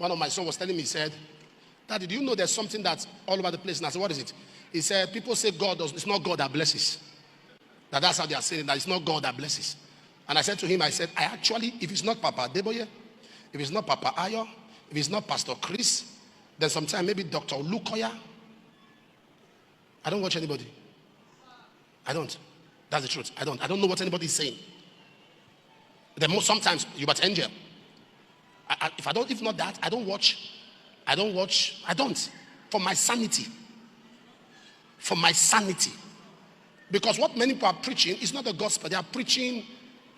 One of my sons was telling me, he said, Daddy, do you know there's something that's all over the place? And I said, what is it? He said, people say it's not God that blesses. That's how they are saying that it's not God that blesses. And I said to him, I actually, if it's not Papa Deboye, if it's not Papa Ayo, if it's not Pastor Chris, then sometime maybe Dr. Lukoya. I don't watch anybody. I don't. That's the truth. I don't know what anybody is saying. Sometimes you but angel. If not that, I don't watch. For my sanity. For my sanity. Because what many people are preaching is not the gospel. They are preaching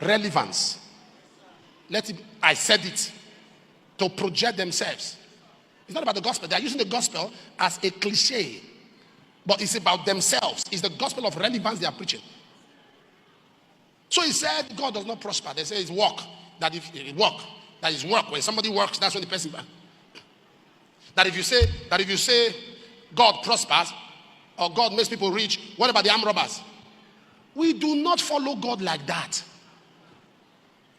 relevance. I said it to project themselves. It's not about the gospel. They are using the gospel as a cliche. But it's about themselves. It's the gospel of relevance they are preaching. So he said, God does not prosper. They say it's work. That is work. When somebody works, that's when the person. That if you say God prospers or God makes people rich, what about the armed robbers? We do not follow God like that.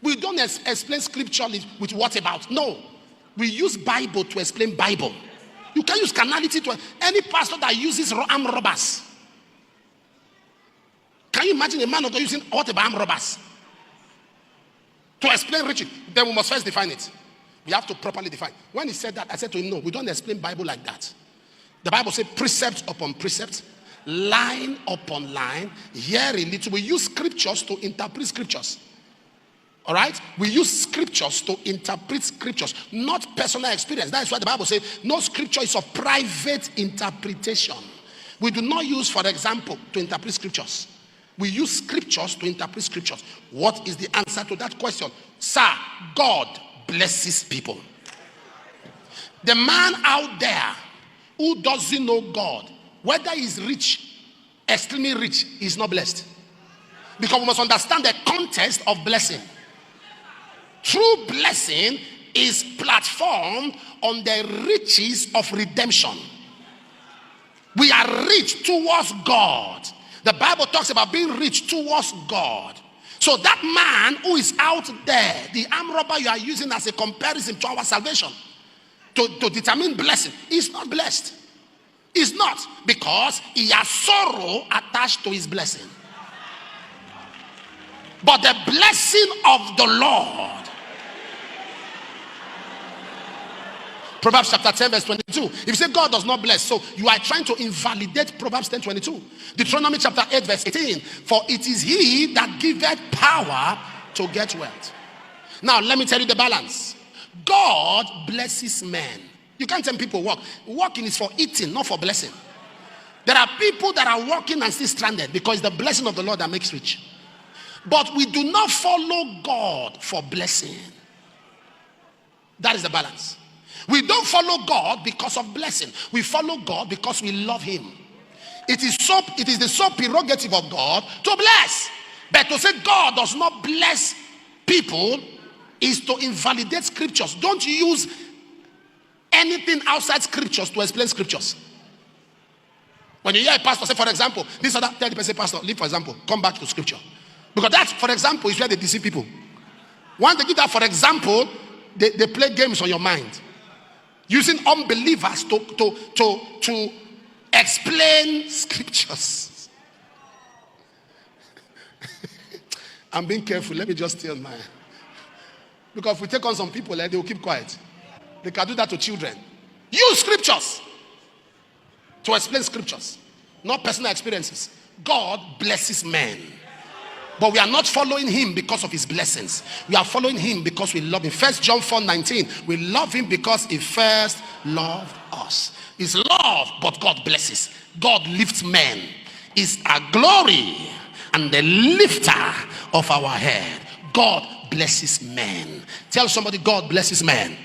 We don't explain scripture with what about. No. We use Bible to explain Bible. You can use carnality to any pastor that uses armed robbers. Can you imagine a man of God using what about armed robbers? To explain riches. Then we must first define it. We have to properly define. When he said that, I said to him, no, we don't explain Bible like that. The Bible says precept upon precept, line upon line, here a little. We use scriptures to interpret scriptures. All right? We use scriptures to interpret scriptures, not personal experience. That is why the Bible says no scripture is of private interpretation. We do not use, for example, to interpret scriptures. We use scriptures to interpret scriptures. What is the answer to that question? Sir, God blesses people. The man out there who doesn't know God, whether he's rich, extremely rich, is not blessed. Because we must understand the context of blessing. True blessing is platformed on the riches of redemption. We are rich towards God. The Bible talks about being rich towards God. So that man who is out there, the armed robber you are using as a comparison to our salvation, to determine blessing, is not blessed. Is not, because he has sorrow attached to his blessing. But the blessing of the Lord. Proverbs chapter 10 verse 22. If you say God does not bless, so you are trying to invalidate Proverbs 10:22. Deuteronomy chapter 8 verse 18. For it is he that giveth power to get wealth. Now let me tell you the balance. God blesses men. You can't tell people work. Working is for eating, not for blessing. There are people that are working and still stranded because it's the blessing of the Lord that makes rich. But we do not follow God for blessing. That is the balance. We don't follow God because of blessing. We follow God because we love him. It is the sole prerogative of God to bless. But to say God does not bless people is to invalidate scriptures. Don't use anything outside scriptures to explain scriptures. When you hear a pastor say, for example, this other, tell the person, pastor, leave for example, come back to scripture. Because that, for example, is where they deceive people. When they give that, for example, they play games on your mind. Using unbelievers to explain scriptures. I'm being careful. Let me just tell my. Because if we take on some people, they will keep quiet. They can do that to children. Use scriptures to explain scriptures, not personal experiences. God blesses men. But we are not following him because of his blessings. We are following him because we love him. 1 John 4:19. We love him because he first loved us. It's love, but God blesses. God lifts men. Is our glory and the lifter of our head. God blesses men. Tell somebody, God blesses men.